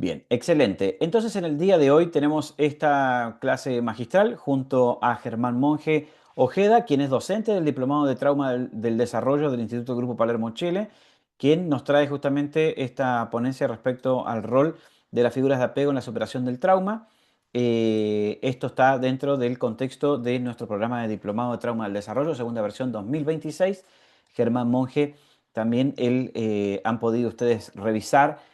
Bien, excelente. Entonces, en el día de hoy tenemos esta clase magistral junto a Germán Monge Ojeda, quien es docente del Diplomado de Trauma del Desarrollo del Instituto Grupo Palermo Chile, quien nos trae justamente esta ponencia respecto al rol de las figuras de apego en la superación del trauma. Esto está dentro del contexto de nuestro programa de Diplomado de Trauma del Desarrollo, segunda versión 2026. Germán Monge, también han podido ustedes revisar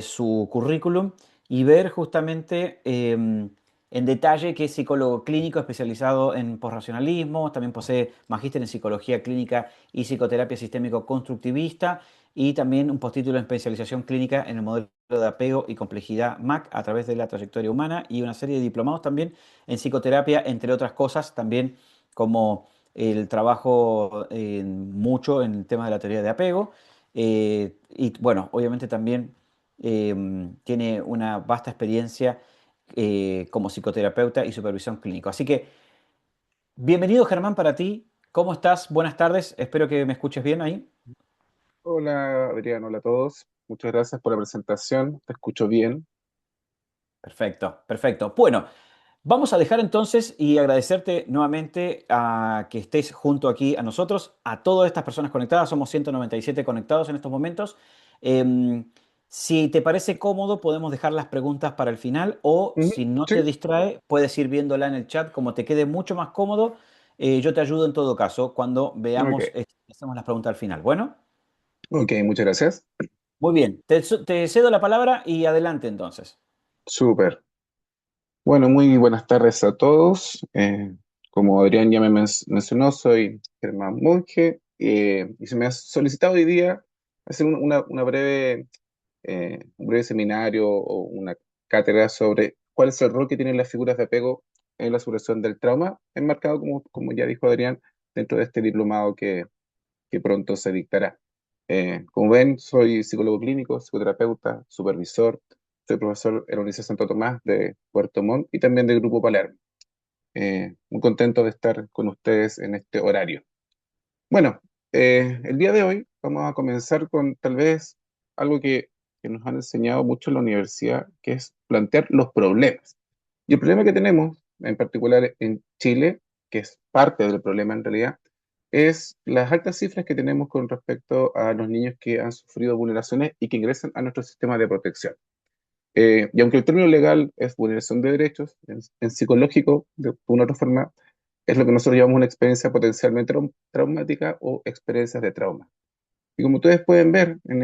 su currículum y ver justamente en detalle que es psicólogo clínico especializado en posracionalismo, también posee magíster en psicología clínica y psicoterapia sistémico-constructivista y también un postítulo en especialización clínica en el modelo de apego y complejidad MAC a través de la trayectoria humana y una serie de diplomados también en psicoterapia, entre otras cosas, también como el trabajo mucho en el tema de la teoría de apego. Y bueno, obviamente también tiene una vasta experiencia como psicoterapeuta y supervisión clínico. Así que, bienvenido Germán para ti. ¿Cómo estás? Buenas tardes. Espero que me escuches bien ahí. Hola Adrián, hola a todos. Muchas gracias por la presentación. Te escucho bien. Perfecto, perfecto. Bueno, vamos a dejar entonces y agradecerte nuevamente a que estés junto aquí a nosotros, a todas estas personas conectadas. Somos 197 conectados en estos momentos. Si te parece cómodo, podemos dejar las preguntas para el final o Ujú, si no te sí, distrae, puedes ir viéndola en el chat como te quede mucho más cómodo. Yo te ayudo en todo caso cuando ok. veamos, hacemos las preguntas al final. Bueno, Ok, muchas gracias. muy bien. Te cedo la palabra y adelante entonces. Súper. Bueno, muy buenas tardes a todos. Como Adrián ya me mencionó, soy Germán Monge y se me ha solicitado hoy día hacer un breve seminario o una cátedra sobre cuál es el rol que tienen las figuras de apego en la superación del trauma, enmarcado, como ya dijo Adrián, dentro de este diplomado que pronto se dictará. Como ven, soy psicólogo clínico, psicoterapeuta, supervisor, soy profesor en la Universidad Santo Tomás de Puerto Montt y también del Grupo Palermo. Muy contento de estar con ustedes en este horario. Bueno, el día de hoy vamos a comenzar con tal vez algo que nos han enseñado mucho en la universidad, que es plantear los problemas. Y el problema que tenemos, en particular en Chile, que es parte del problema en realidad, es las altas cifras que tenemos con respecto a los niños que han sufrido vulneraciones y que ingresan a nuestro sistema de protección. Y aunque el término legal es vulneración de derechos, en psicológico, de una u otra forma, es lo que nosotros llamamos una experiencia potencialmente traumática o experiencias de trauma. Y como ustedes pueden ver en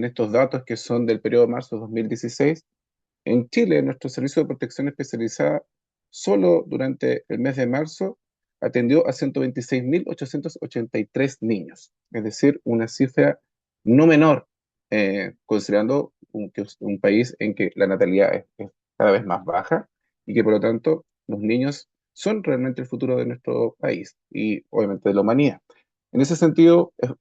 estos datos que son del periodo de marzo de 2016, en Chile, nuestro servicio de protección especializada solo durante el mes de marzo atendió a 126.883 niños, es decir, una cifra no menor, considerando que es un país en que la natalidad es cada vez más baja y que por lo tanto los niños son realmente el futuro de nuestro país y obviamente de la humanidad. En ese sentido, es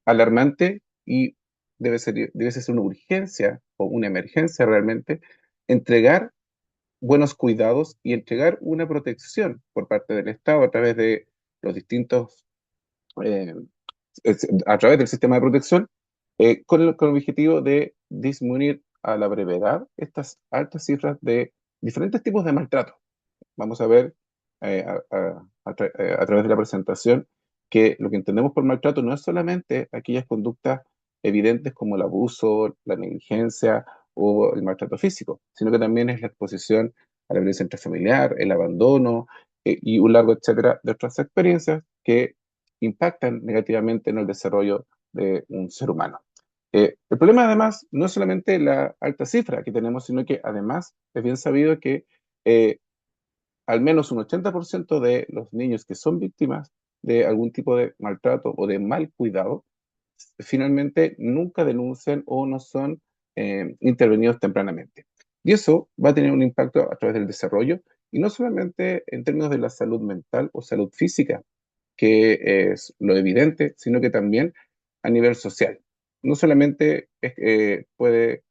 alarmante y debe ser una urgencia o una emergencia realmente entregar buenos cuidados y entregar una protección por parte del Estado a través de los distintos, eh, a través del sistema de protección, con el objetivo de disminuir a la brevedad estas altas cifras de diferentes tipos de maltrato. Vamos a ver a través de la presentación que lo que entendemos por maltrato no es solamente aquellas conductas evidentes como el abuso, la negligencia o el maltrato físico, sino que también es la exposición a la violencia intrafamiliar, el abandono y un largo etcétera de otras experiencias que impactan negativamente en el desarrollo de un ser humano. El problema además no es solamente la alta cifra que tenemos, sino que además es bien sabido que eh, al menos un 80% de los niños que son víctimas de algún tipo de maltrato o de mal cuidado, finalmente nunca denuncian o no son intervenidos tempranamente. Y eso va a tener un impacto a través del desarrollo, y no solamente en términos de la salud mental o salud física, que es lo evidente, sino que también a nivel social. No solamente puede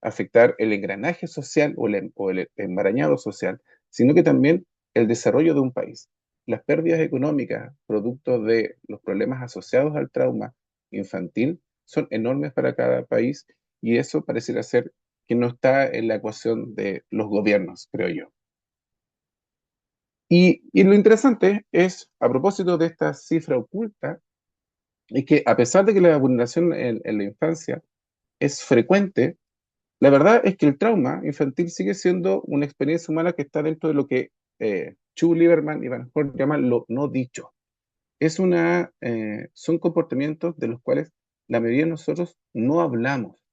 afectar el engranaje social o el enmarañado social, sino que también el desarrollo de un país. Las pérdidas económicas producto de los problemas asociados al trauma infantil son enormes para cada país y eso pareciera ser que no está en la ecuación de los gobiernos, creo yo. Y lo interesante es, a propósito de esta cifra oculta, es que a pesar de que la vulneración en la infancia es frecuente, la verdad es que el trauma infantil sigue siendo una experiencia humana que está dentro de lo que Chu Lieberman y Van Hort llaman lo no dicho. Son comportamientos de los cuales la mayoría de nosotros no hablamos.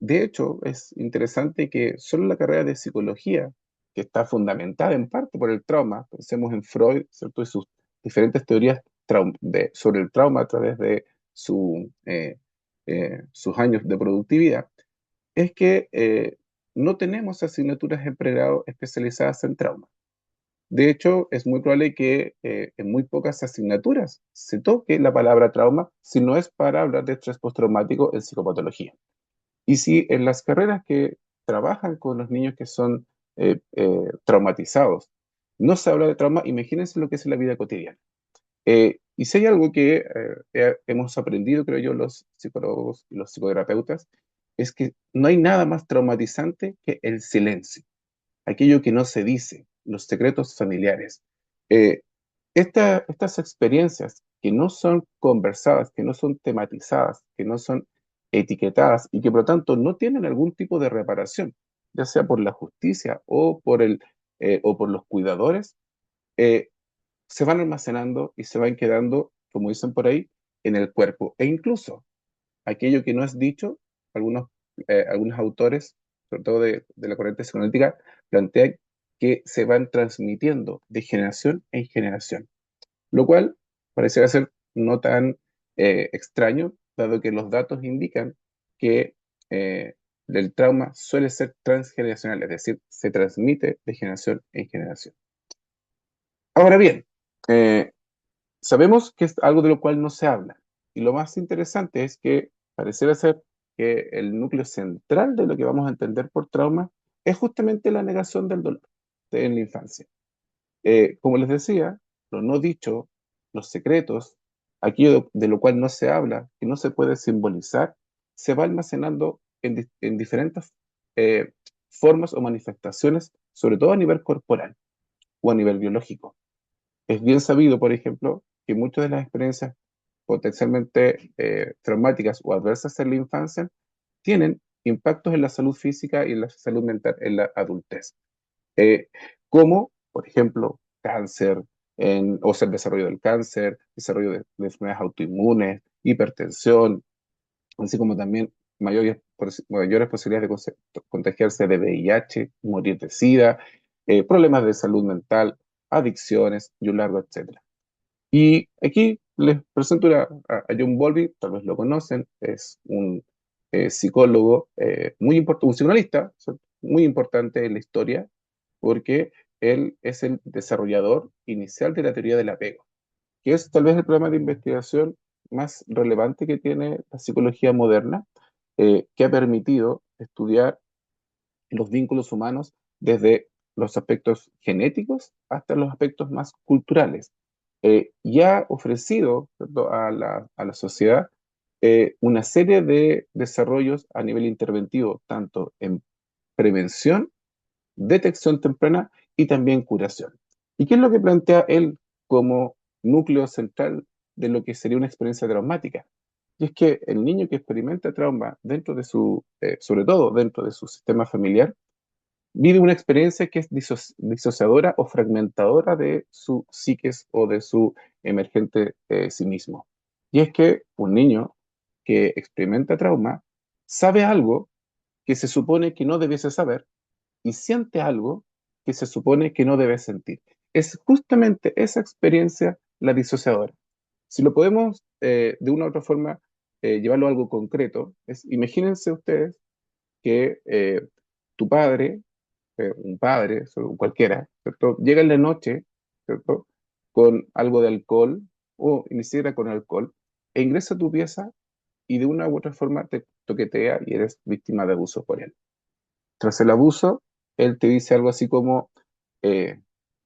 De hecho, es interesante que solo la carrera de psicología, que está fundamentada en parte por el trauma, pensemos en Freud, ¿cierto? Y sus diferentes teorías sobre el trauma a través de sus años de productividad, es que no tenemos asignaturas en pregrado especializadas en trauma. De hecho, es muy probable que en muy pocas asignaturas se toque la palabra trauma si no es para hablar de estrés postraumático en psicopatología. Y si en las carreras que trabajan con los niños que son traumatizados no se habla de trauma, imagínense lo que es en la vida cotidiana. Y si hay algo que hemos aprendido, creo yo, los psicólogos y los psicoterapeutas, es que no hay nada más traumatizante que el silencio, aquello que no se dice, los secretos familiares. Eh, estas experiencias que no son conversadas, que no son tematizadas, que no son etiquetadas y que por lo tanto no tienen algún tipo de reparación, ya sea por la justicia o por los cuidadores, eh, se van almacenando y se van quedando, como dicen por ahí, en el cuerpo. E incluso aquello que no es dicho, algunos autores, sobre todo de la corriente psicoanalítica, plantean que se van transmitiendo de generación en generación, lo cual pareciera ser no tan extraño, dado que los datos indican que el trauma suele ser transgeneracional, es decir, se transmite de generación en generación. Ahora bien, eh, sabemos que es algo de lo cual no se habla. Y lo más interesante es que pareciera ser que el núcleo central de lo que vamos a entender por trauma es justamente la negación del dolor en la infancia. Como les decía, lo no dicho, los secretos, aquello de lo cual no se habla, que no se puede simbolizar, se va almacenando en diferentes eh, formas o manifestaciones, sobre todo a nivel corporal o a nivel biológico. Es bien sabido, por ejemplo, que muchas de las experiencias potencialmente traumáticas o adversas en la infancia tienen impactos en la salud física y en la salud mental en la adultez. Eh, Como, por ejemplo, cáncer, o sea, el desarrollo del cáncer, desarrollo de enfermedades autoinmunes, hipertensión, así como también mayores posibilidades de contagiarse de VIH, morir de SIDA, problemas de salud mental, adicciones y un largo etcétera. Y aquí les presento a John Bowlby, tal vez lo conocen, es un psicólogo muy importante, un psicoanalista muy importante en la historia, porque él es el desarrollador inicial de la teoría del apego, que es tal vez el programa de investigación más relevante que tiene la psicología moderna, que ha permitido estudiar los vínculos humanos desde los aspectos genéticos hasta los aspectos más culturales. Y ha ofrecido, ¿cierto?, a la sociedad una serie de desarrollos a nivel interventivo, tanto en prevención, detección temprana y también curación. ¿Y qué es lo que plantea él como núcleo central de lo que sería una experiencia traumática? Y es que el niño que experimenta trauma sobre todo dentro de su sistema familiar, vive una experiencia que es disociadora o fragmentadora de su psiques o de su emergente sí mismo. Y es que un niño que experimenta trauma sabe algo que se supone que no debiese saber y siente algo que se supone que no debe sentir. Es justamente esa experiencia la disociadora. Si lo podemos de una u otra forma llevarlo a algo concreto, imagínense ustedes que tu padre, un padre, cualquiera, ¿cierto? Llega en la noche, ¿cierto? Con algo de alcohol o ni siquiera con alcohol e ingresa a tu pieza y de una u otra forma te toquetea y eres víctima de abuso por él. Tras el abuso, él te dice algo así como, eh,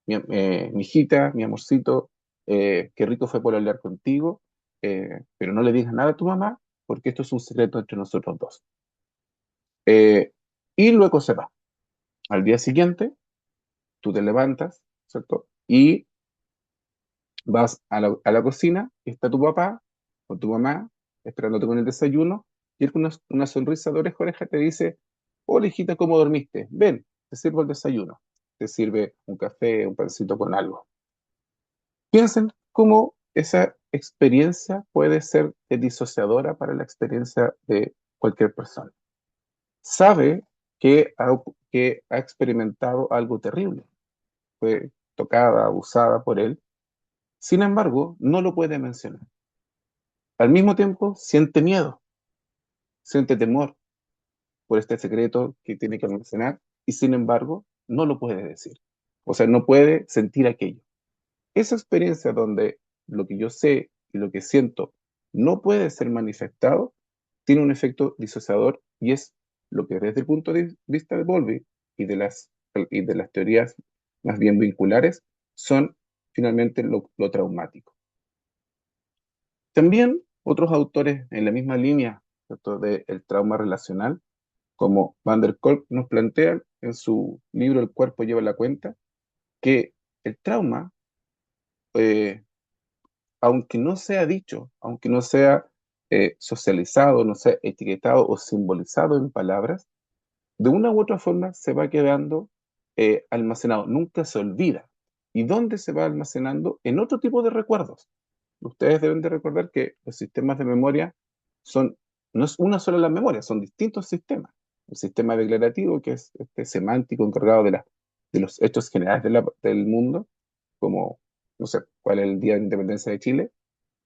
mi hijita, mi amorcito, qué rico fue por hablar contigo, pero no le digas nada a tu mamá porque esto es un secreto entre nosotros dos. Eh, y luego se va. Al día siguiente, tú te levantas, ¿cierto? Y vas a la cocina y está tu papá o tu mamá esperándote con el desayuno y él con una sonrisa de oreja a oreja te dice, hola hijita, ¿cómo dormiste? Ven, te sirvo el desayuno. Te sirve un café, un pancito con algo. Piensen cómo esa experiencia puede ser disociadora para la experiencia de cualquier persona. Sabe que ha experimentado algo terrible, fue tocada, abusada por él, sin embargo, no lo puede mencionar. Al mismo tiempo, siente miedo, siente temor por este secreto que tiene que almacenar y sin embargo, no lo puede decir. O sea, no puede sentir aquello. Esa experiencia donde lo que yo sé y lo que siento no puede ser manifestado, tiene un efecto disociador y es lo que desde el punto de vista de Bowlby y de las teorías más bien vinculares, son finalmente lo traumático. También otros autores en la misma línea, ¿cierto?, del trauma relacional, como Van der Kolk, nos plantean en su libro El cuerpo lleva la cuenta, que el trauma, eh, aunque no sea dicho, aunque no sea socializado, no sea etiquetado o simbolizado en palabras, de una u otra forma se va quedando almacenado, nunca se olvida. ¿Y dónde se va almacenando? En otro tipo de recuerdos. Ustedes deben de recordar que los sistemas de memoria son, no es una sola la memoria, son distintos sistemas. El sistema declarativo, que es este semántico encargado de los hechos generales del mundo, como, no sé, cuál es el Día de Independencia de Chile,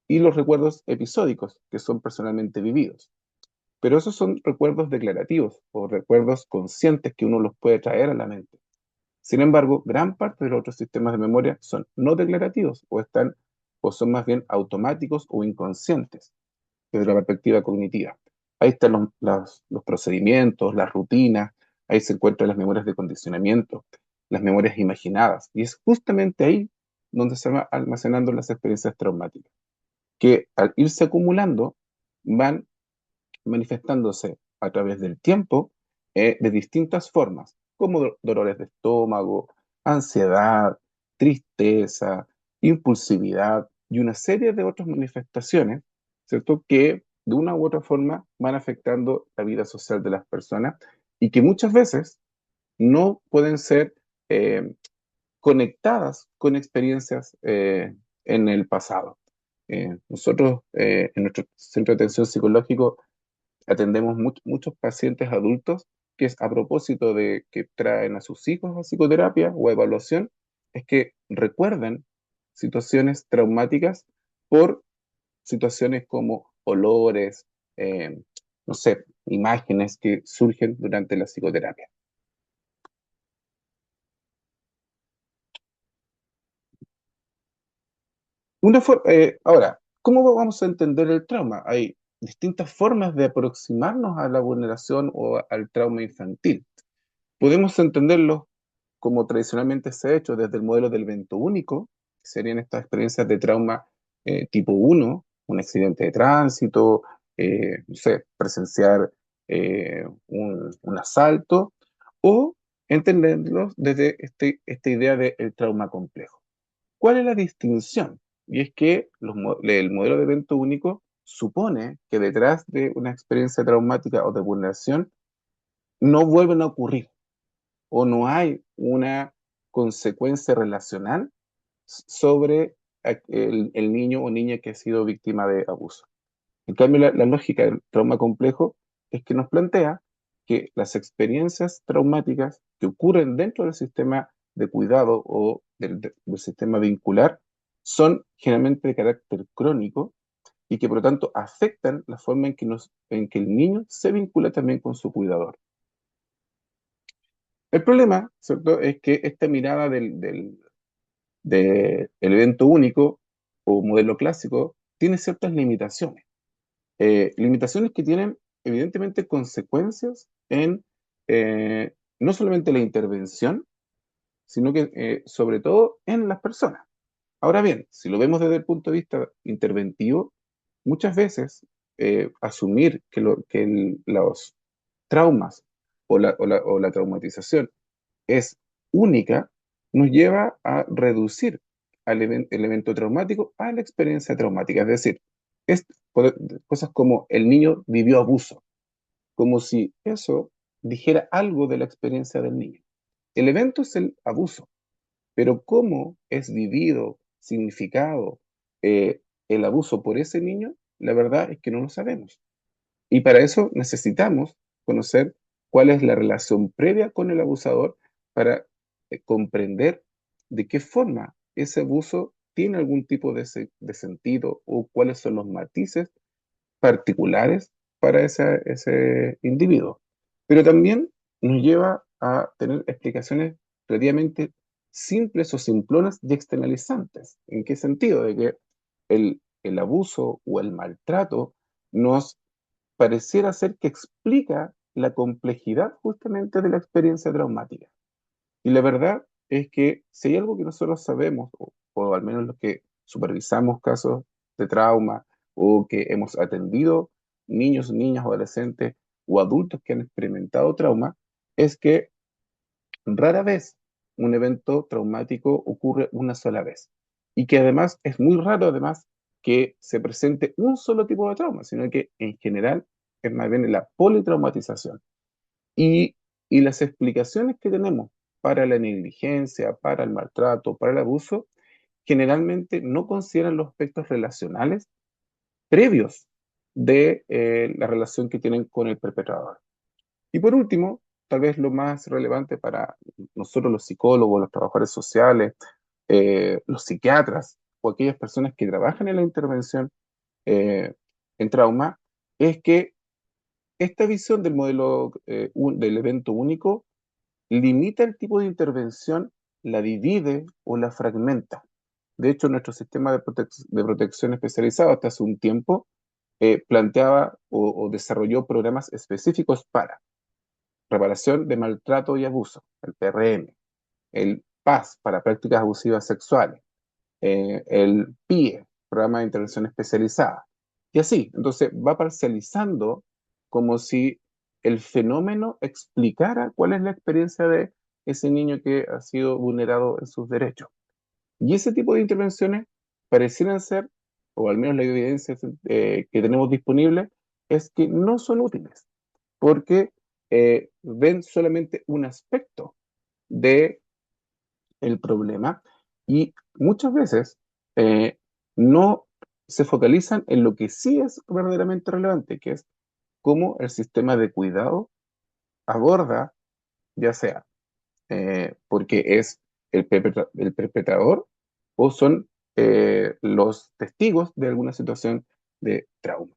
y los recuerdos episódicos, que son personalmente vividos. Pero esos son recuerdos declarativos o recuerdos conscientes que uno los puede traer a la mente. Sin embargo, gran parte de los otros sistemas de memoria son no declarativos o son más bien automáticos o inconscientes desde la perspectiva cognitiva. Ahí están los procedimientos, las rutinas, ahí se encuentran las memorias de condicionamiento, las memorias imaginadas. Y es justamente ahí donde se van almacenando las experiencias traumáticas, que al irse acumulando van manifestándose a través del tiempo de distintas formas, como dolores de estómago, ansiedad, tristeza, impulsividad y una serie de otras manifestaciones, ¿cierto? Que de una u otra forma van afectando la vida social de las personas y que muchas veces no pueden ser eh, conectadas con experiencias en el pasado. Nosotros en nuestro centro de atención psicológico atendemos muchos pacientes adultos que es a propósito de que traen a sus hijos a psicoterapia o a evaluación, es que recuerdan situaciones traumáticas por situaciones como olores, no sé, imágenes que surgen durante la psicoterapia. Ahora, ¿cómo vamos a entender el trauma? Hay distintas formas de aproximarnos a la vulneración o al trauma infantil. Podemos entenderlo como tradicionalmente se ha hecho desde el modelo del evento único, que serían estas experiencias de trauma tipo uno, un accidente de tránsito, no sé, presenciar un asalto, o entenderlos desde esta idea del trauma complejo. ¿Cuál es la distinción? Y es que el modelo de evento único supone que detrás de una experiencia traumática o de vulneración no vuelven a ocurrir o no hay una consecuencia relacional sobre el niño o niña que ha sido víctima de abuso. En cambio, la lógica del trauma complejo es que nos plantea que las experiencias traumáticas que ocurren dentro del sistema de cuidado o del sistema vincular son generalmente de carácter crónico y que por lo tanto afectan la forma en que el niño se vincula también con su cuidador. El problema, ¿cierto?, es que esta mirada del evento único o modelo clásico tiene ciertas limitaciones. Limitaciones que tienen evidentemente consecuencias en no solamente la intervención, sino que sobre todo en las personas. Ahora bien, si lo vemos desde el punto de vista interventivo, muchas veces asumir que los traumas o la traumatización es única, nos lleva a reducir el evento traumático a la experiencia traumática. Es decir, es, cosas como el niño vivió abuso, como si eso dijera algo de la experiencia del niño. El evento es el abuso, pero cómo es vivido, significado el abuso por ese niño, la verdad es que no lo sabemos. Y para eso necesitamos conocer cuál es la relación previa con el abusador para comprender de qué forma ese abuso tiene algún tipo de sentido o cuáles son los matices particulares para ese individuo. Pero también nos lleva a tener explicaciones relativamente simples o simplonas y externalizantes. ¿En qué sentido? De que el abuso o el maltrato nos pareciera ser que explica la complejidad justamente de la experiencia traumática. Y la verdad es que si hay algo que nosotros sabemos, o al menos los que supervisamos casos de trauma o que hemos atendido niños, niñas, adolescentes o adultos que han experimentado trauma, es que rara vez un evento traumático ocurre una sola vez. Y que además es muy raro además que se presente un solo tipo de trauma, sino que en general es más bien la politraumatización. Y, y las explicaciones que tenemos para la negligencia, para el maltrato, para el abuso, generalmente no consideran los aspectos relacionales previos de la relación que tienen con el perpetrador. Y por último, tal vez lo más relevante para nosotros los psicólogos, los trabajadores sociales, los psiquiatras o aquellas personas que trabajan en la intervención eh, en trauma, es que esta visión del modelo del evento único limita el tipo de intervención, la divide o la fragmenta. De hecho, nuestro sistema de protección especializado hasta hace un tiempo planteaba o desarrolló programas específicos para reparación de maltrato y abuso, el PRM, el PAS para prácticas abusivas sexuales, el PIE, programa de intervención especializada. Y así, entonces va parcializando como si el fenómeno explicara cuál es la experiencia de ese niño que ha sido vulnerado en sus derechos. Y ese tipo de intervenciones parecieran ser, o al menos la evidencia que tenemos disponible, es que no son útiles, porque ven solamente un aspecto de el problema y muchas veces eh, no se focalizan en lo que sí es verdaderamente relevante, que es cómo el sistema de cuidado aborda, ya sea porque es el perpetrador o son los testigos de alguna situación de trauma.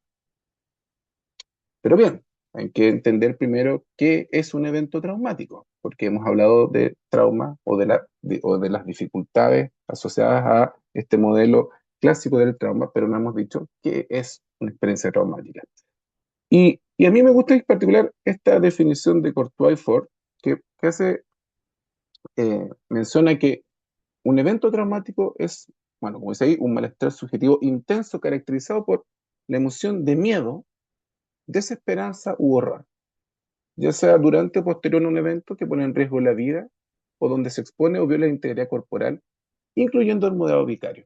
Pero bien, hay que entender primero qué es un evento traumático, porque hemos hablado de trauma o de las dificultades asociadas a este modelo clásico del trauma, pero no hemos dicho qué es una experiencia traumática. Y a mí me gusta en particular esta definición de Courtois y Ford, que menciona que un evento traumático es, bueno, como dice ahí, un malestar subjetivo intenso caracterizado por la emoción de miedo, desesperanza u horror, ya sea durante o posterior a un evento que pone en riesgo la vida o donde se expone o viola la integridad corporal, incluyendo el modelo vicario.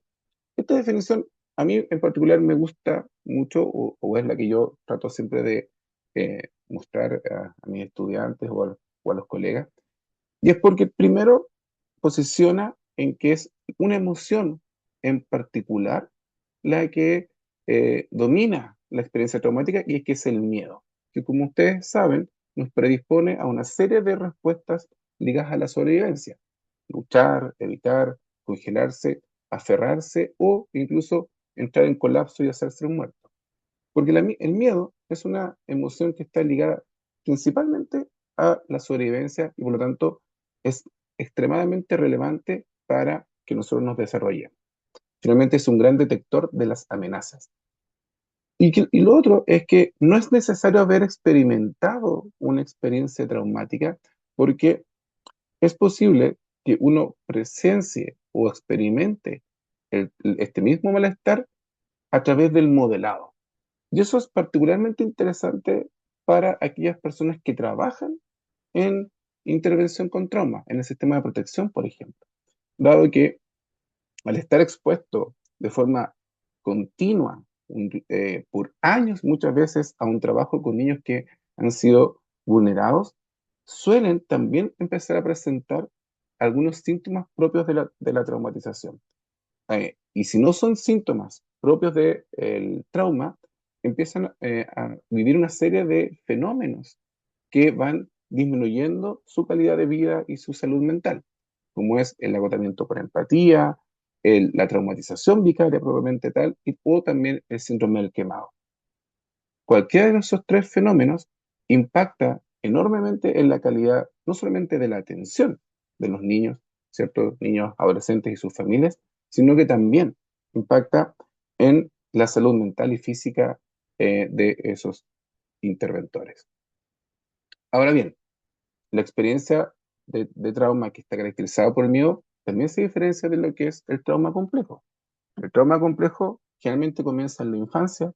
Esta definición a mí en particular me gusta mucho o es la que yo trato siempre de mostrar a mis estudiantes o a los colegas, y es porque primero posiciona en que es una emoción en particular la que domina la experiencia traumática y es que es el miedo, que como ustedes saben nos predispone a una serie de respuestas ligadas a la sobrevivencia: luchar, evitar, congelarse, aferrarse o incluso entrar en colapso y hacerse un muerto. Porque el miedo es una emoción que está ligada principalmente a la sobrevivencia y por lo tanto es extremadamente relevante para que nosotros nos desarrollemos. Finalmente es un gran detector de las amenazas. Y lo otro es que no es necesario haber experimentado una experiencia traumática porque es posible que uno presencie o experimente este mismo malestar a través del modelado. Y eso es particularmente interesante para aquellas personas que trabajan en intervención con trauma, en el sistema de protección, por ejemplo, dado que al estar expuesto de forma continua, por años muchas veces a un trabajo con niños que han sido vulnerados, suelen también empezar a presentar algunos síntomas propios de la traumatización. Y si no son síntomas propios del trauma, empiezan a vivir una serie de fenómenos que van disminuyendo su calidad de vida y su salud mental, como es el agotamiento por empatía, la traumatización vicaria propiamente tal, o también el síndrome del quemado. Cualquiera de esos tres fenómenos impacta enormemente en la calidad, no solamente de la atención de los niños, ¿cierto? Niños, adolescentes y sus familias, sino que también impacta en la salud mental y física de esos interventores. Ahora bien, la experiencia de trauma que está caracterizada por el miedo también se diferencia de lo que es el trauma complejo. El trauma complejo generalmente comienza en la infancia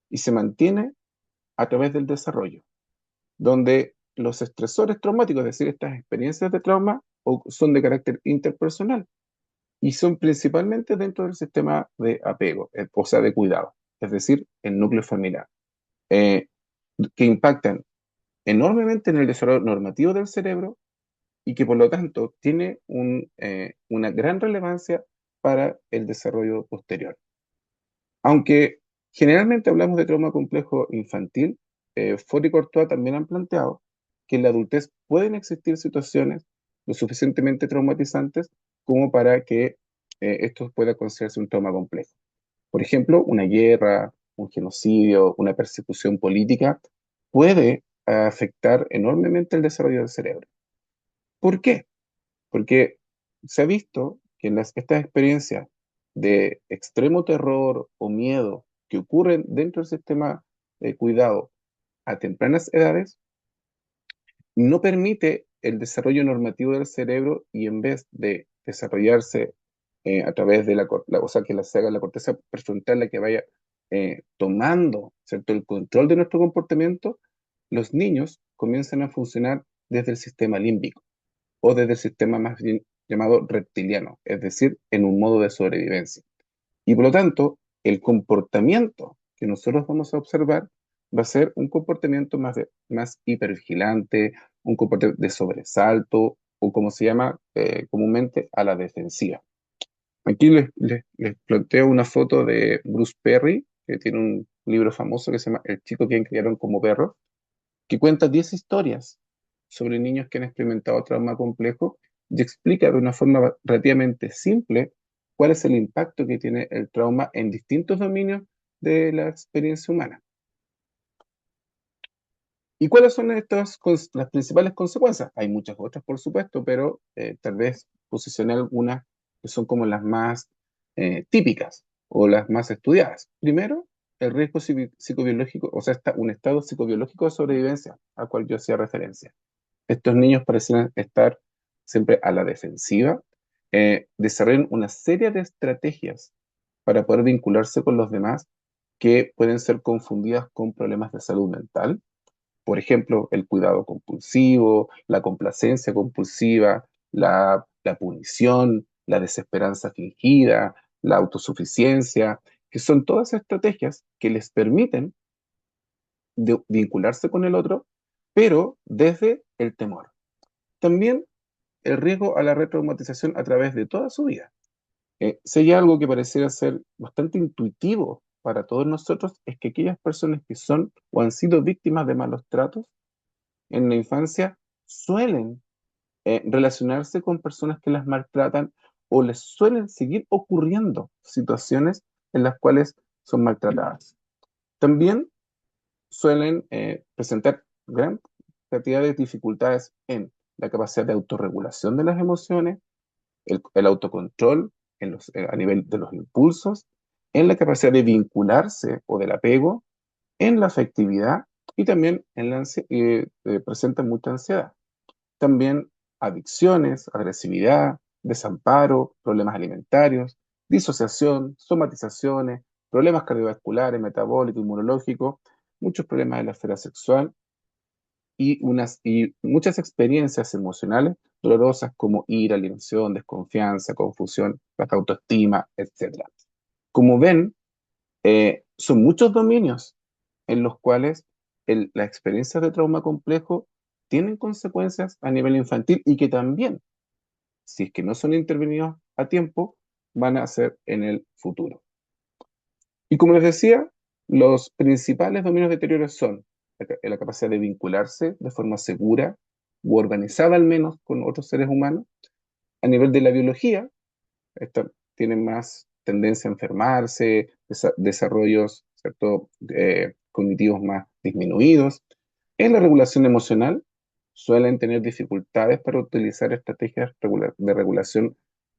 y se mantiene a través del desarrollo, donde los estresores traumáticos, es decir, estas experiencias de trauma, son de carácter interpersonal y son principalmente dentro del sistema de apego, o sea, de cuidado, es decir, el núcleo familiar, eh, que impactan enormemente en el desarrollo normativo del cerebro y que por lo tanto tiene una gran relevancia para el desarrollo posterior. Aunque generalmente hablamos de trauma complejo infantil, Ford y Courtois también han planteado que en la adultez pueden existir situaciones lo suficientemente traumatizantes como para que esto pueda considerarse un trauma complejo. Por ejemplo, una guerra, un genocidio, una persecución política puede afectar enormemente el desarrollo del cerebro. ¿Por qué? Porque se ha visto que en estas experiencias de extremo terror o miedo que ocurren dentro del sistema de cuidado a tempranas edades, no permite el desarrollo normativo del cerebro y en vez de desarrollarse a través de o sea, que se haga la corteza prefrontal la que vaya tomando, ¿cierto?, el control de nuestro comportamiento, los niños comienzan a funcionar desde el sistema límbico o desde el sistema más bien llamado reptiliano, es decir, en un modo de sobrevivencia. Y por lo tanto, el comportamiento que nosotros vamos a observar va a ser un comportamiento más hipervigilante, un comportamiento de sobresalto, o como se llama comúnmente, a la defensiva. Aquí les planteo una foto de Bruce Perry, que tiene un libro famoso que se llama El chico que criaron como perro, que cuenta 10 historias sobre niños que han experimentado trauma complejo y explica de una forma relativamente simple cuál es el impacto que tiene el trauma en distintos dominios de la experiencia humana. ¿Y cuáles son las principales consecuencias? Hay muchas otras, por supuesto, pero tal vez posicioné algunas que son como las más típicas o las más estudiadas. Primero, el riesgo psicobiológico, o sea, un estado psicobiológico de sobrevivencia al cual yo hacía referencia. Estos niños parecen estar siempre a la defensiva, desarrollan una serie de estrategias para poder vincularse con los demás que pueden ser confundidas con problemas de salud mental. Por ejemplo, el cuidado compulsivo, la complacencia compulsiva, la punición, la desesperanza fingida, la autosuficiencia, que son todas estrategias que les permiten vincularse con el otro, pero desde el temor. También el riesgo a la retraumatización a través de toda su vida. Si hay algo que pareciera ser bastante intuitivo para todos nosotros, es que aquellas personas que son o han sido víctimas de malos tratos en la infancia suelen relacionarse con personas que las maltratan o les suelen seguir ocurriendo situaciones en las cuales son maltratadas. También suelen presentar gran cantidad de dificultades en la capacidad de autorregulación de las emociones, el autocontrol a nivel de los impulsos, en la capacidad de vincularse o del apego, en la afectividad y también presentan mucha ansiedad. También adicciones, agresividad, desamparo, problemas alimentarios, disociación, somatizaciones, problemas cardiovasculares, metabólicos, inmunológicos, muchos problemas de la esfera sexual y muchas experiencias emocionales dolorosas como ira, alienación, desconfianza, confusión, baja autoestima, etcétera. Como ven, son muchos dominios en los cuales las experiencias de trauma complejo tienen consecuencias a nivel infantil y que también, si es que no son intervenidos a tiempo, van a ser en el futuro. Y como les decía, los principales dominios de deterioro son la capacidad de vincularse de forma segura u organizada al menos con otros seres humanos. A nivel de la biología, tienen más tendencia a enfermarse, desarrollos, ¿cierto? Cognitivos más disminuidos. En la regulación emocional, suelen tener dificultades para utilizar estrategias de regulación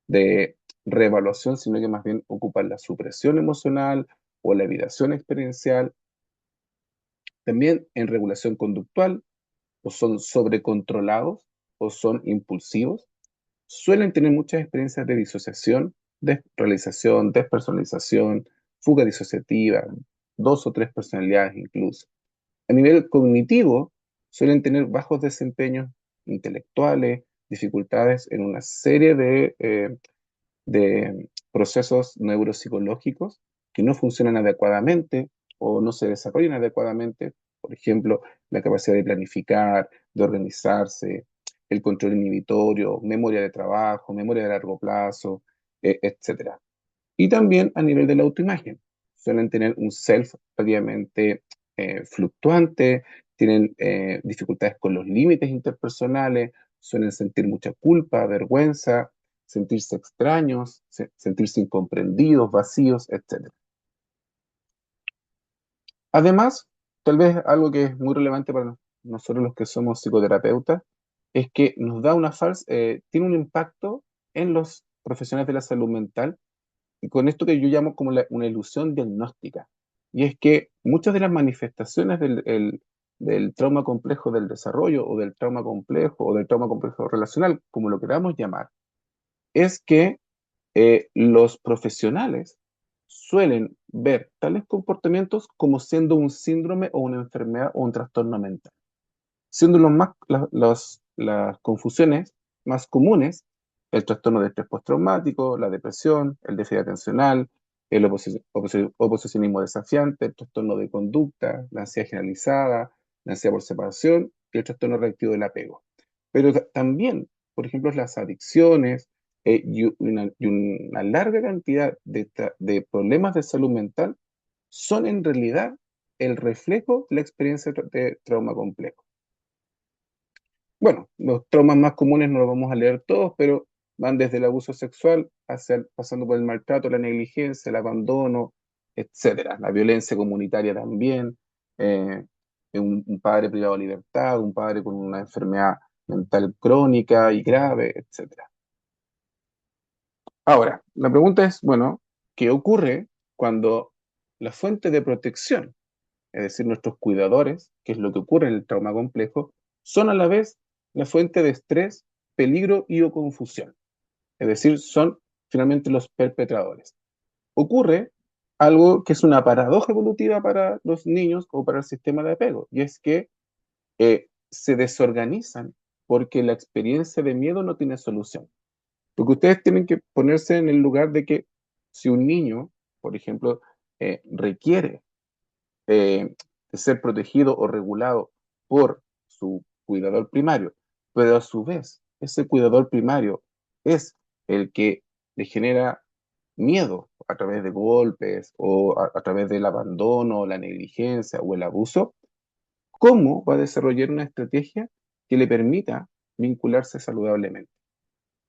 de reevaluación, sino que más bien ocupan la supresión emocional o la evitación experiencial. También en regulación conductual, o son sobrecontrolados o son impulsivos. Suelen tener muchas experiencias de disociación, desrealización, despersonalización, fuga disociativa, dos o tres personalidades incluso. A nivel cognitivo, suelen tener bajos desempeños intelectuales, dificultades en una serie de procesos neuropsicológicos que no funcionan adecuadamente o no se desarrollan adecuadamente. Por ejemplo, la capacidad de planificar, de organizarse, el control inhibitorio, memoria de trabajo, memoria de largo plazo, etcétera. Y también a nivel de la autoimagen. Suelen tener un self relativamente fluctuante, tienen dificultades con los límites interpersonales, suelen sentir mucha culpa, vergüenza, sentirse extraños, sentirse incomprendidos, vacíos, etc. Además, tal vez algo que es muy relevante para nosotros los que somos psicoterapeutas, es que nos da tiene un impacto en los profesionales de la salud mental y con esto que yo llamo como una ilusión diagnóstica. Y es que muchas de las manifestaciones del trauma complejo del desarrollo o del trauma complejo o del trauma complejo relacional, como lo queramos llamar, es que los profesionales suelen ver tales comportamientos como siendo un síndrome o una enfermedad o un trastorno mental, siendo las confusiones más comunes el trastorno de estrés postraumático, la depresión, el déficit atencional, el oposicionismo desafiante, el trastorno de conducta, la ansiedad generalizada, la ansiedad por separación y el trastorno reactivo del apego. Pero también, por ejemplo, las adicciones y una larga cantidad de problemas de salud mental son en realidad el reflejo de la experiencia de trauma complejo. Bueno, los traumas más comunes no los vamos a leer todos, pero van desde el abuso sexual pasando por el maltrato, la negligencia, el abandono, etcétera. La violencia comunitaria también, eh, un padre privado de libertad, un padre con una enfermedad mental crónica y grave, etcétera. Ahora, la pregunta es, bueno, ¿qué ocurre cuando la fuente de protección, es decir, nuestros cuidadores, que es lo que ocurre en el trauma complejo, son a la vez la fuente de estrés, peligro y o confusión? Es decir, son finalmente los perpetradores. Ocurre algo que es una paradoja evolutiva para los niños o para el sistema de apego, y es que se desorganizan porque la experiencia de miedo no tiene solución. Porque ustedes tienen que ponerse en el lugar de que si un niño, por ejemplo, requiere de ser protegido o regulado por su cuidador primario, pero a su vez ese cuidador primario es el que le genera miedo a través de golpes o a través del abandono, la negligencia o el abuso, ¿cómo va a desarrollar una estrategia que le permita vincularse saludablemente?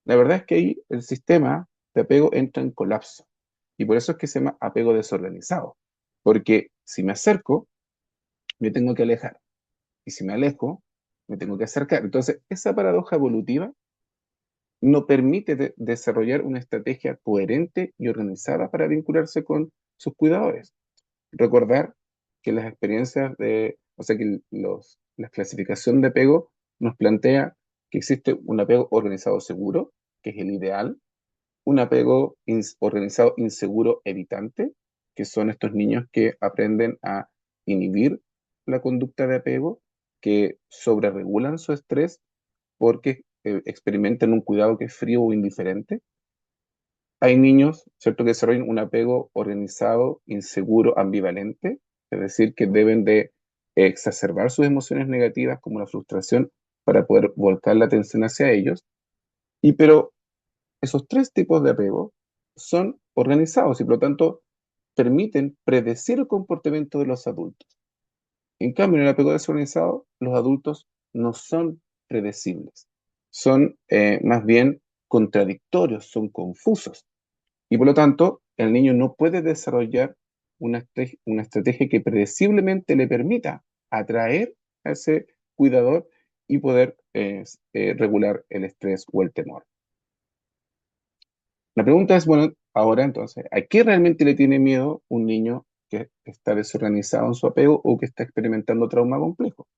La verdad es que ahí el sistema de apego entra en colapso y por eso es que se llama apego desorganizado, porque si me acerco, me tengo que alejar. Y si me alejo, me tengo que acercar. Entonces, esa paradoja evolutiva no permite desarrollar una estrategia coherente y organizada para vincularse con sus cuidadores. Recordar que las experiencias o sea, que la clasificación de apego nos plantea que existe un apego organizado seguro, que es el ideal, un apego organizado inseguro evitante, que son estos niños que aprenden a inhibir la conducta de apego, que sobreregulan su estrés porque experimentan un cuidado que es frío o indiferente. Hay niños, ¿cierto?, que desarrollan un apego organizado, inseguro, ambivalente, es decir, que deben de exacerbar sus emociones negativas como la frustración para poder volcar la atención hacia ellos. Y pero esos tres tipos de apego son organizados y por lo tanto permiten predecir el comportamiento de los adultos. En cambio, en el apego desorganizado, los adultos no son predecibles, son más bien contradictorios, son confusos. Y por lo tanto, el niño no puede desarrollar una estrategia que predeciblemente le permita atraer a ese cuidador y poder regular el estrés o el temor. La pregunta es, bueno, ahora entonces, ¿a qué realmente le tiene miedo un niño que está desorganizado en su apego o que está experimentando trauma complejo?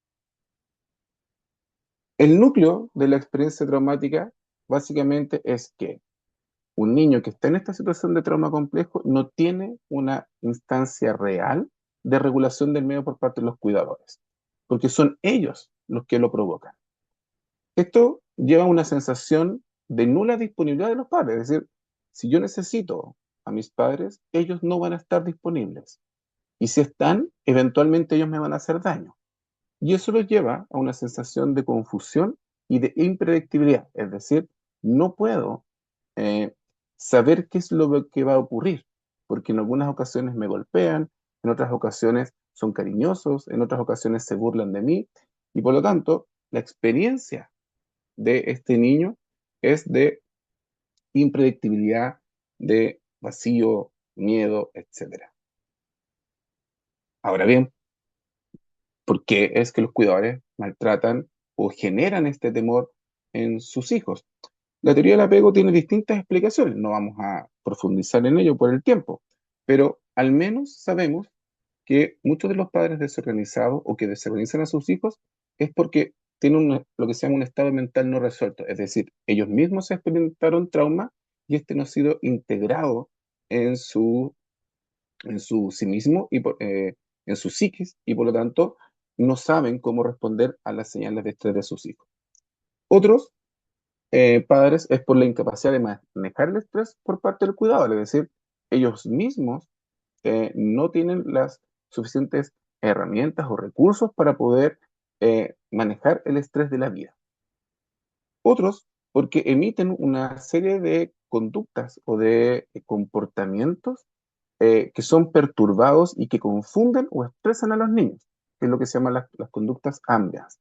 El núcleo de la experiencia traumática básicamente es que un niño que está en esta situación de trauma complejo no tiene una instancia real de regulación del medio por parte de los cuidadores, porque son ellos los que lo provocan. Esto lleva a una sensación de nula disponibilidad de los padres, es decir, si yo necesito a mis padres, ellos no van a estar disponibles. Y si están, eventualmente ellos me van a hacer daño. Y eso los lleva a una sensación de confusión y de impredictibilidad, es decir, no puedo eh, saber qué es lo que va a ocurrir, porque en algunas ocasiones me golpean, en otras ocasiones son cariñosos, en otras ocasiones se burlan de mí, y por lo tanto, la experiencia de este niño es de impredictibilidad, de vacío, miedo, etcétera. Ahora bien, ¿por qué es que los cuidadores maltratan o generan este temor en sus hijos? La teoría del apego tiene distintas explicaciones, no vamos a profundizar en ello por el tiempo, pero al menos sabemos que muchos de los padres desorganizados o que desorganizan a sus hijos es porque tienen lo que se llama un estado mental no resuelto, es decir, ellos mismos experimentaron trauma y este no ha sido integrado en su sí mismo y en su psiquis y por lo tanto no saben cómo responder a las señales de estrés de sus hijos. Otros padres es por la incapacidad de manejar el estrés por parte del cuidador, es decir, ellos mismos no tienen las suficientes herramientas o recursos para poder manejar el estrés de la vida. Otros porque emiten una serie de conductas o de comportamientos que son perturbados y que confunden o estresan a los niños, que es lo que se llaman las conductas ámbias.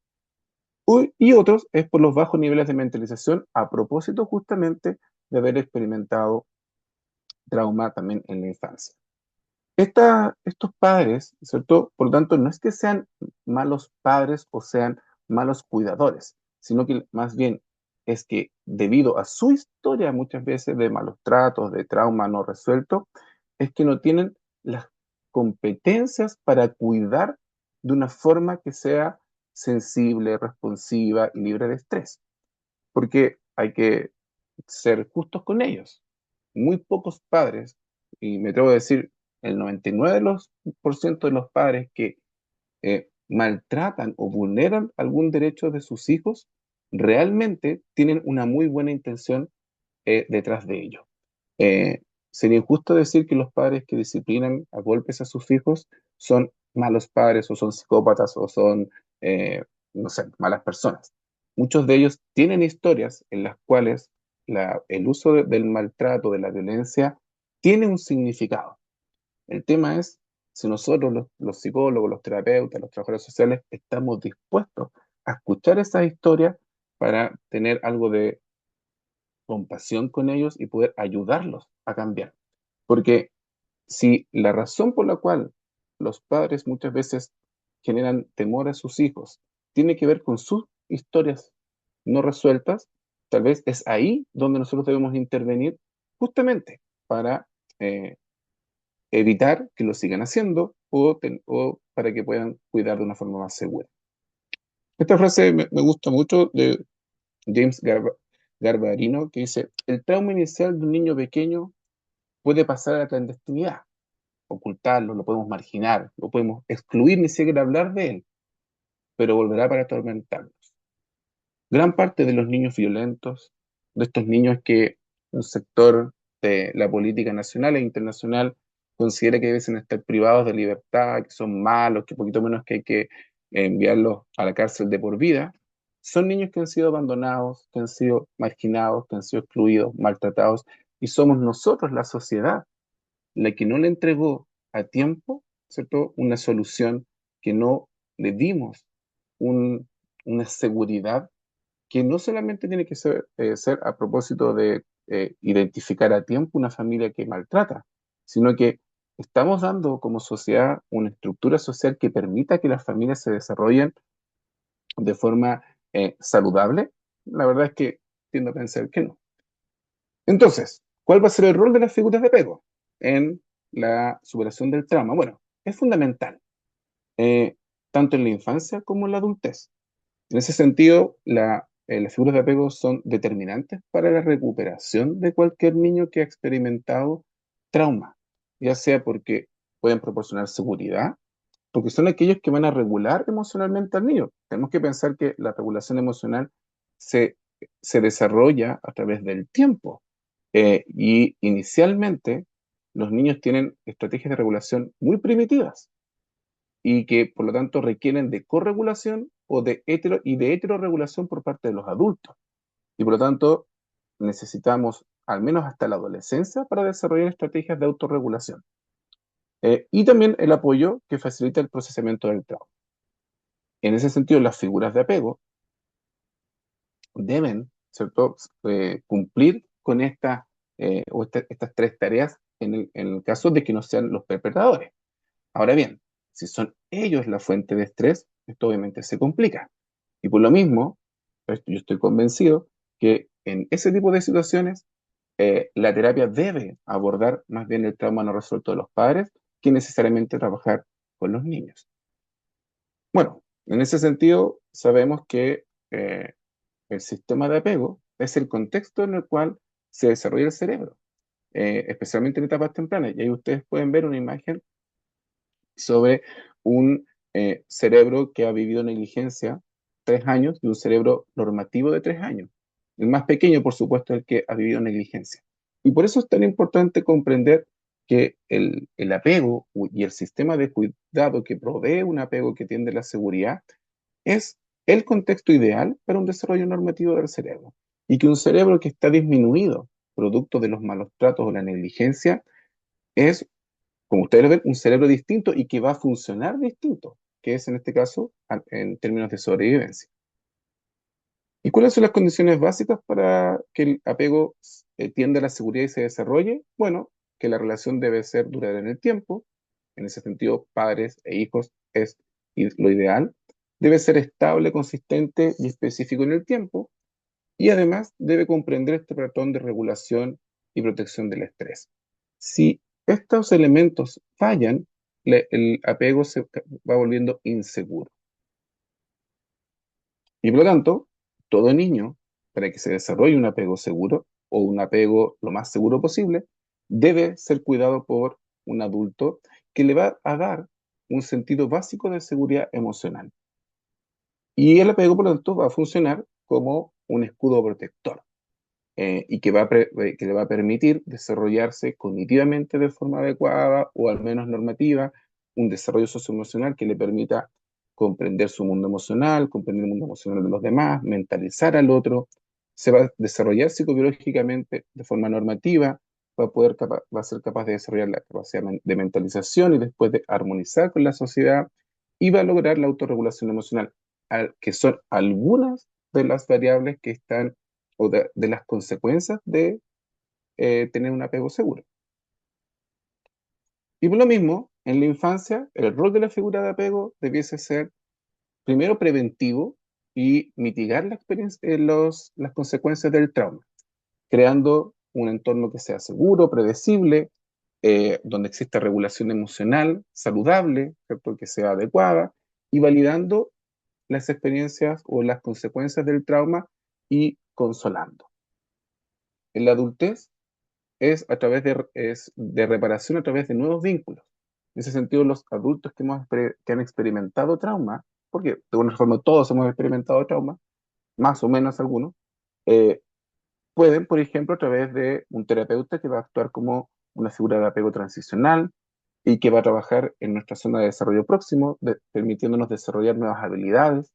Y otros es por los bajos niveles de mentalización a propósito justamente de haber experimentado trauma también en la infancia. Estos padres, ¿cierto? Por lo tanto, no es que sean malos padres o sean malos cuidadores, sino que más bien es que debido a su historia muchas veces de malos tratos, de trauma no resuelto, es que no tienen las competencias para cuidar de una forma que sea sensible, responsiva y libre de estrés. Porque hay que ser justos con ellos. Muy pocos padres, y me atrevo a decir el 99% de los padres que maltratan o vulneran algún derecho de sus hijos, realmente tienen una muy buena intención detrás de ello. Sería injusto decir que los padres que disciplinan a golpes a sus hijos son malos padres o son psicópatas o son, no sé, malas personas. Muchos de ellos tienen historias en las cuales el uso del maltrato, de la violencia, tiene un significado. El tema es si nosotros, los psicólogos, los terapeutas, los trabajadores sociales, estamos dispuestos a escuchar esas historias para tener algo de compasión con ellos y poder ayudarlos a cambiar. Porque si la razón por la cual los padres muchas veces generan temor a sus hijos tiene que ver con sus historias no resueltas, tal vez es ahí donde nosotros debemos intervenir justamente para evitar que lo sigan haciendo o para que puedan cuidar de una forma más segura. Esta frase me gusta mucho de James Garbarino, que dice, el trauma inicial de un niño pequeño puede pasar a la clandestinidad, ocultarlo, lo podemos marginar, lo podemos excluir, ni siquiera hablar de él. pero volverá para atormentarnos. Gran parte de los niños violentos, de estos niños que un sector de la política nacional e internacional considera que deben estar privados de libertad, que son malos, que poquito menos que hay que enviarlos a la cárcel de por vida, son niños que han sido abandonados, que han sido marginados, que han sido excluidos, maltratados, y somos nosotros, la sociedad, la que no le entregó a tiempo, ¿cierto?, una solución, que no le dimos un- una seguridad que no solamente tiene que ser a propósito de identificar a tiempo una familia que maltrata, sino que estamos dando como sociedad una estructura social que permita que las familias se desarrollen de forma saludable. La verdad es que tiendo a pensar que no. Entonces, ¿cuál va a ser el rol de las figuras de apego en la superación del trauma? Bueno, es fundamental, eh, tanto en la infancia como en la adultez. En ese sentido, las figuras de apego son determinantes para la recuperación de cualquier niño que ha experimentado trauma, ya sea porque pueden proporcionar seguridad, porque son aquellos que van a regular emocionalmente al niño. Tenemos que pensar que la regulación emocional se, se desarrolla a través del tiempo. Y inicialmente los niños tienen estrategias de regulación muy primitivas y que por lo tanto requieren de corregulación o de heteroregulación por parte de los adultos. Y por lo tanto necesitamos al menos hasta la adolescencia para desarrollar estrategias de autorregulación. Y también el apoyo que facilita el procesamiento del trauma. En ese sentido, las figuras de apego deben, ¿cierto?, cumplir con estas tres tareas en el caso de que no sean los perpetradores. Ahora bien, si son ellos la fuente de estrés, esto obviamente se complica. Y por lo mismo, yo estoy convencido que en ese tipo de situaciones, la terapia debe abordar más bien el trauma no resuelto de los padres que necesariamente trabajar con los niños. Bueno, en ese sentido, sabemos que eh, el sistema de apego es el contexto en el cual se desarrolla el cerebro, especialmente en etapas tempranas. Y ahí ustedes pueden ver una imagen sobre un cerebro que ha vivido negligencia 3 años y un cerebro normativo de 3 años. El más pequeño, por supuesto, es el que ha vivido negligencia. Y por eso es tan importante comprender que el apego y el sistema de cuidado que provee un apego que tiende a la seguridad es el contexto ideal para un desarrollo normativo del cerebro. Y que un cerebro que está disminuido, producto de los malos tratos o la negligencia, es, como ustedes lo ven, un cerebro distinto y que va a funcionar distinto, que es en este caso en términos de sobrevivencia. ¿Y cuáles son las condiciones básicas para que el apego tienda a la seguridad y se desarrolle? Bueno, que la relación debe ser duradera en el tiempo, en ese sentido, padres e hijos es lo ideal. Debe ser estable, consistente y específico en el tiempo, y además debe comprender este patrón de regulación y protección del estrés. Si estos elementos fallan, el apego se va volviendo inseguro. Y por lo tanto, todo niño, para que se desarrolle un apego seguro o un apego lo más seguro posible, debe ser cuidado por un adulto que le va a dar un sentido básico de seguridad emocional. Y el apego, por lo tanto, va a funcionar como un escudo protector, y que le va a permitir desarrollarse cognitivamente de forma adecuada o al menos normativa, un desarrollo socioemocional que le permita comprender su mundo emocional, comprender el mundo emocional de los demás, mentalizar al otro, se va a desarrollar psicobiológicamente de forma normativa, va a ser capaz de desarrollar la capacidad de mentalización y después de armonizar con la sociedad y va a lograr la autorregulación emocional, que son algunas de las variables que están o de las consecuencias de tener un apego seguro. Y por lo mismo, en la infancia, el rol de la figura de apego debiese ser primero preventivo y mitigar las consecuencias del trauma, creando un entorno que sea seguro, predecible, donde exista regulación emocional saludable, ¿cierto?, que sea adecuada, y validando las experiencias o las consecuencias del trauma y consolando. En la adultez es de reparación a través de nuevos vínculos. En ese sentido, los adultos que han experimentado trauma porque de alguna forma todos hemos experimentado trauma, más o menos algunos, eh, pueden, por ejemplo, a través de un terapeuta que va a actuar como una figura de apego transicional y que va a trabajar en nuestra zona de desarrollo próximo, permitiéndonos desarrollar nuevas habilidades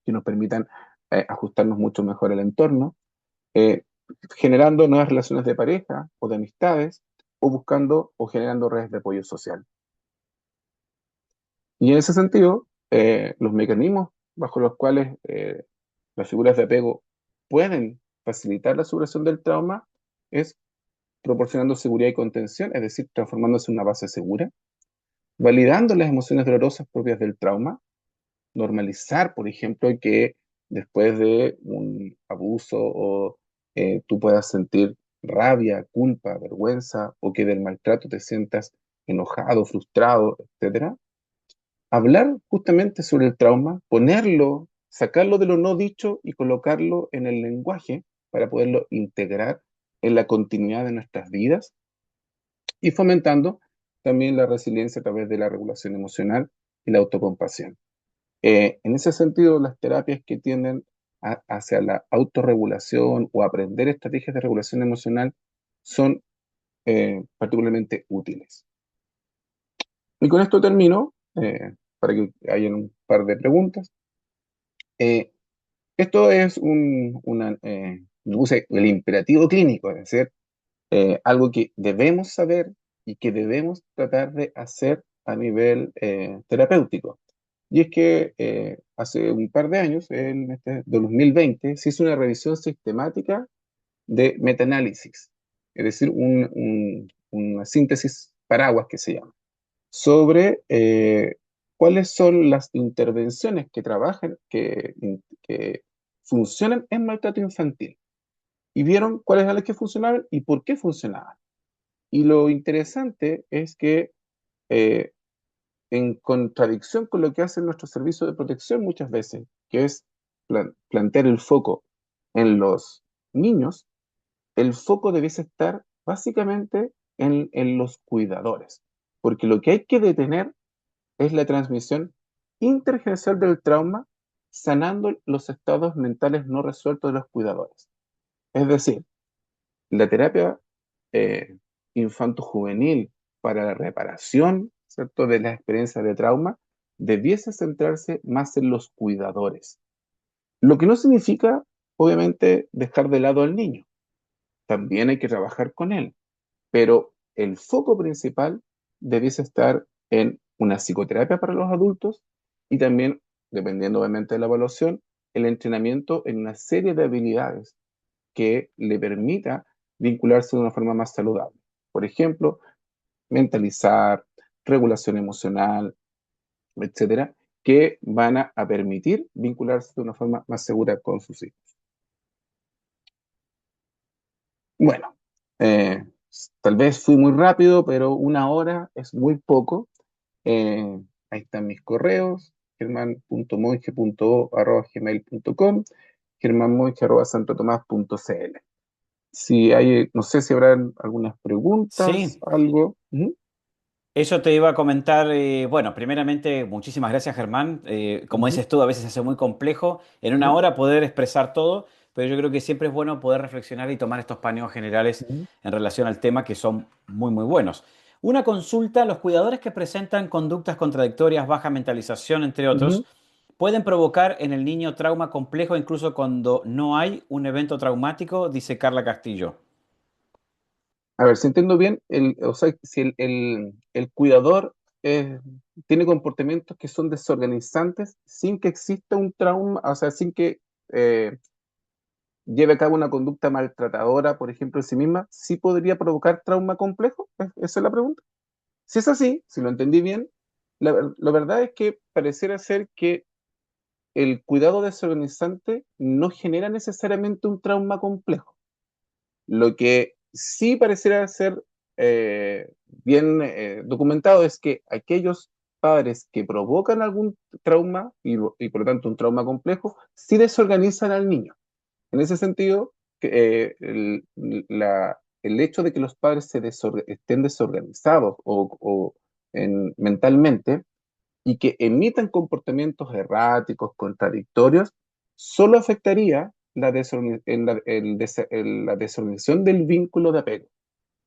que nos permitan ajustarnos mucho mejor al entorno, eh, generando nuevas relaciones de pareja o de amistades, o buscando o generando redes de apoyo social. Y en ese sentido, los mecanismos bajo los cuales las figuras de apego pueden facilitar la superación del trauma es proporcionando seguridad y contención, es decir, transformándose en una base segura, validando las emociones dolorosas propias del trauma, normalizar, por ejemplo, que después de un abuso o tú puedas sentir rabia, culpa, vergüenza o que del maltrato te sientas enojado, frustrado, etcétera. Hablar justamente sobre el trauma, ponerlo, sacarlo de lo no dicho y colocarlo en el lenguaje para poderlo integrar en la continuidad de nuestras vidas y fomentando también la resiliencia a través de la regulación emocional y la autocompasión. En ese sentido, las terapias que tienden hacia la autorregulación o aprender estrategias de regulación emocional son particularmente útiles. Y con esto termino, para que hayan un par de preguntas. Eh, Esto es puse el imperativo clínico, es decir, algo que debemos saber y que debemos tratar de hacer a nivel terapéutico. Y es que hace un par de años, en este de 2020, se hizo una revisión sistemática de metaanálisis, es decir, una síntesis paraguas que se llama, sobre cuáles son las intervenciones que trabajan, que funcionan en maltrato infantil. Y vieron cuáles eran las que funcionaban y por qué funcionaban. Y lo interesante es que, eh, en contradicción con lo que hace nuestro servicio de protección muchas veces, que es plantear el foco en los niños, el foco debiese estar básicamente en los cuidadores, porque lo que hay que detener es la transmisión intergeneracional del trauma, sanando los estados mentales no resueltos de los cuidadores. Es decir, la terapia eh, infanto-juvenil para la reparación, ¿cierto?, de las experiencias de trauma, debiese centrarse más en los cuidadores. Lo que no significa, obviamente, dejar de lado al niño. También hay que trabajar con él, pero el foco principal debiese estar en una psicoterapia para los adultos y también, dependiendo obviamente de la evaluación, el entrenamiento en una serie de habilidades que le permita vincularse de una forma más saludable. Por ejemplo, mentalizar, regulación emocional, etcétera, que van a permitir vincularse de una forma más segura con sus hijos. Bueno, eh, tal vez fui muy rápido, pero una hora es muy poco. Ahí están mis correos, germán.monje.o@gmail.com, germánmonje@santotomás.cl. Si hay, no sé si habrán algunas preguntas, Sí, algo. Ujú, eso te iba a comentar. Bueno, primeramente, muchísimas gracias, Germán. Como ujú, dices tú, a veces se hace muy complejo en una ujú, hora poder expresar todo, pero yo creo que siempre es bueno poder reflexionar y tomar estos paneos generales ujú, en relación al tema que son muy, muy buenos. Una consulta: los cuidadores que presentan conductas contradictorias, baja mentalización, entre otros, ujú. pueden provocar en el niño trauma complejo incluso cuando no hay un evento traumático, dice Carla Castillo. A ver, si entiendo bien, o sea, si el cuidador tiene comportamientos que son desorganizantes sin que exista un trauma, o sea, sin que eh, lleve a cabo una conducta maltratadora, por ejemplo, en sí misma, ¿sí podría provocar trauma complejo? ¿Esa es la pregunta? Si es así, si lo entendí bien, la verdad es que pareciera ser que el cuidado desorganizante no genera necesariamente un trauma complejo. Lo que sí pareciera ser bien documentado es que aquellos padres que provocan algún trauma y por lo tanto un trauma complejo, sí desorganizan al niño. En ese sentido, el hecho de que los padres estén desorganizados mentalmente y que emitan comportamientos erráticos, contradictorios, solo afectaría la desorganización del vínculo de apego.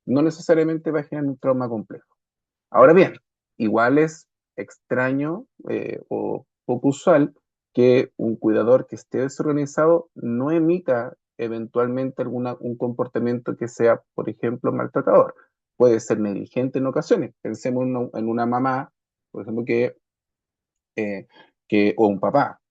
No necesariamente va a generar un trauma complejo. Ahora bien, igual es extraño o poco usual que un cuidador que esté desorganizado no emita eventualmente un comportamiento que sea, por ejemplo, maltratador. Puede ser negligente en ocasiones. Pensemos en una mamá, por ejemplo, eh, o un papá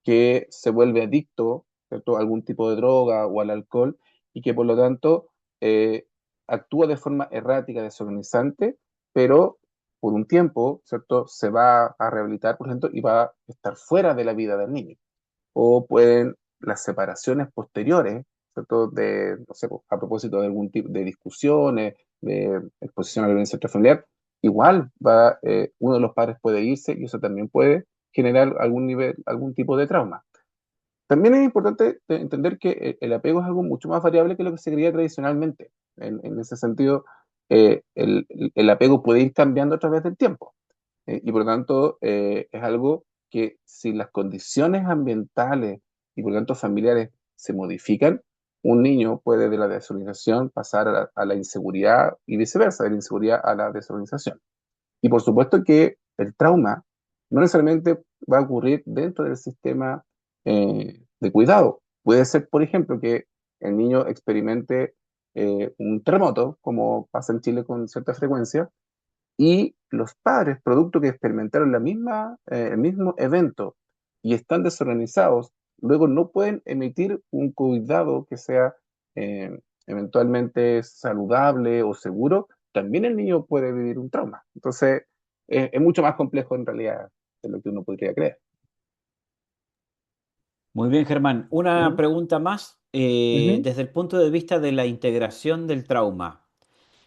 que se vuelve adicto, ¿cierto?, a algún tipo de droga o al alcohol y que por lo tanto eh, actúa de forma errática, desorganizante, pero por un tiempo, ¿cierto?, se va a rehabilitar, por ejemplo, y va a estar fuera de la vida del niño. O pueden las separaciones posteriores, ¿cierto?, no sé, a propósito de algún tipo de discusiones, de exposición a la violencia intrafamiliar, igual uno de los padres puede irse y eso también puede generar algún tipo de trauma. También es importante entender que el apego es algo mucho más variable que lo que se creía tradicionalmente. En ese sentido, el apego puede ir cambiando a través del tiempo. Y por lo tanto, es algo que si las condiciones ambientales y por lo tanto familiares se modifican, un niño puede de la desorganización pasar a la inseguridad y viceversa, de la inseguridad a la desorganización. Y por supuesto que el trauma no necesariamente va a ocurrir dentro del sistema de cuidado. Puede ser, por ejemplo, que el niño experimente un terremoto, como pasa en Chile con cierta frecuencia, y los padres, producto que experimentaron el mismo evento y están desorganizados, luego no pueden emitir un cuidado que sea eventualmente saludable o seguro, también el niño puede vivir un trauma. Entonces, es mucho más complejo en realidad de lo que uno podría creer. Muy bien, Germán. Una Ujú, pregunta más, ujú, desde el punto de vista de la integración del trauma.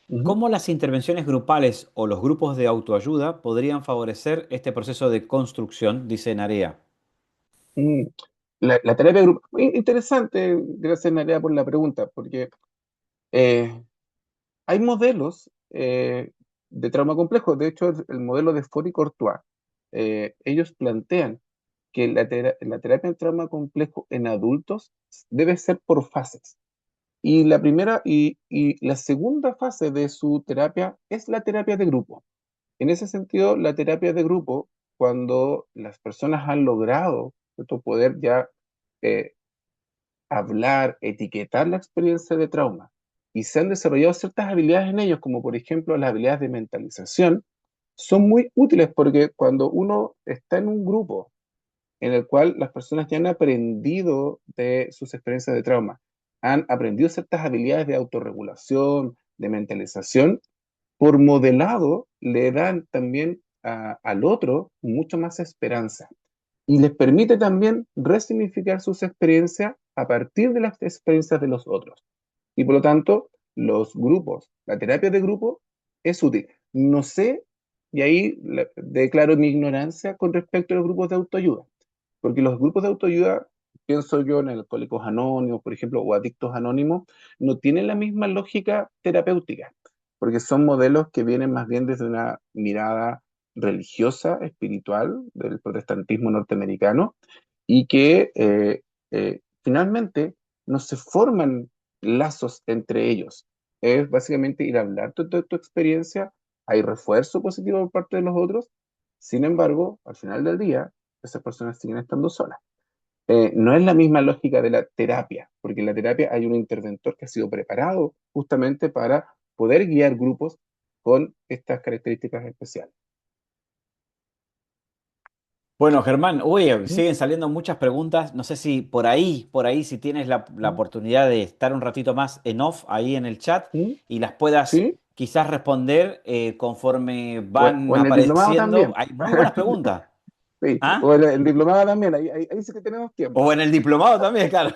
ujú. ¿Cómo las intervenciones grupales o los grupos de autoayuda podrían favorecer este proceso de construcción? Dice Narea. Mm. La terapia grupal, interesante, gracias María por la pregunta, porque eh, hay modelos de trauma complejo. De hecho, el modelo de Fori Courtois, ellos plantean que la terapia en trauma complejo en adultos debe ser por fases. Y la segunda fase de su terapia es la terapia de grupo. En ese sentido, la terapia de grupo, cuando las personas han logrado, ¿cierto?, poder ya eh, hablar, etiquetar la experiencia de trauma y se han desarrollado ciertas habilidades en ellos, como por ejemplo las habilidades de mentalización, son muy útiles porque cuando uno está en un grupo en el cual las personas ya han aprendido de sus experiencias de trauma, han aprendido ciertas habilidades de autorregulación, de mentalización, por modelado le dan también al otro mucho más esperanza y les permite también resignificar sus experiencias a partir de las experiencias de los otros. Y por lo tanto, los grupos, la terapia de grupo es útil. No sé, y ahí declaro mi ignorancia con respecto a los grupos de autoayuda, porque los grupos de autoayuda, pienso yo en Alcohólicos Anónimos, por ejemplo, o Adictos Anónimos, no tienen la misma lógica terapéutica, porque son modelos que vienen más bien desde una mirada religiosa, espiritual, del protestantismo norteamericano, y que finalmente no se forman lazos entre ellos. Es básicamente ir a hablar de tu experiencia, hay refuerzo positivo por parte de los otros, sin embargo, al final del día, esas personas siguen estando solas. No es la misma lógica de la terapia, porque en la terapia hay un interventor que ha sido preparado justamente para poder guiar grupos con estas características especiales. Bueno, Germán, oye, Ujú, siguen saliendo muchas preguntas. No sé si por ahí, si tienes la ujú, oportunidad de estar un ratito más en off ahí en el chat ujú. y las puedas ¿Sí? quizás responder conforme O van en el diplomado apareciendo. también. Hay muy buenas preguntas. Sí, o ¿Ah? el diplomado también, ahí sí que tenemos O tiempo. en el diplomado también, claro.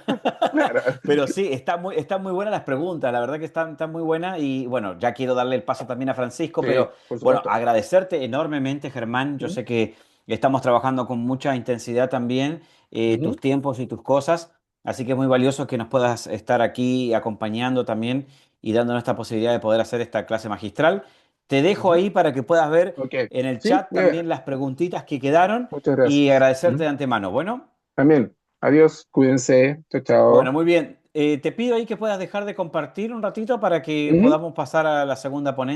Claro. Pero sí, están muy buenas las preguntas, la verdad que están muy buenas y bueno, ya quiero darle el paso también a Francisco, Sí, pero por bueno, supuesto. agradecerte enormemente, Germán. Yo Ujú, sé que estamos trabajando con mucha intensidad también, tus ujú. tiempos y tus cosas, así que es muy valioso que nos puedas estar aquí acompañando también y dándonos esta posibilidad de poder hacer esta clase magistral. te dejo Ujú. ahí para que puedas ver Ok, en el sí, chat también las preguntitas que quedaron muchas y gracias. agradecerte Ujú. de antemano. Bueno, También, adiós, cuídense, chao, bueno, chao. muy bien. Te pido ahí que puedas dejar de compartir un ratito para que Ujú. podamos pasar a la segunda ponencia.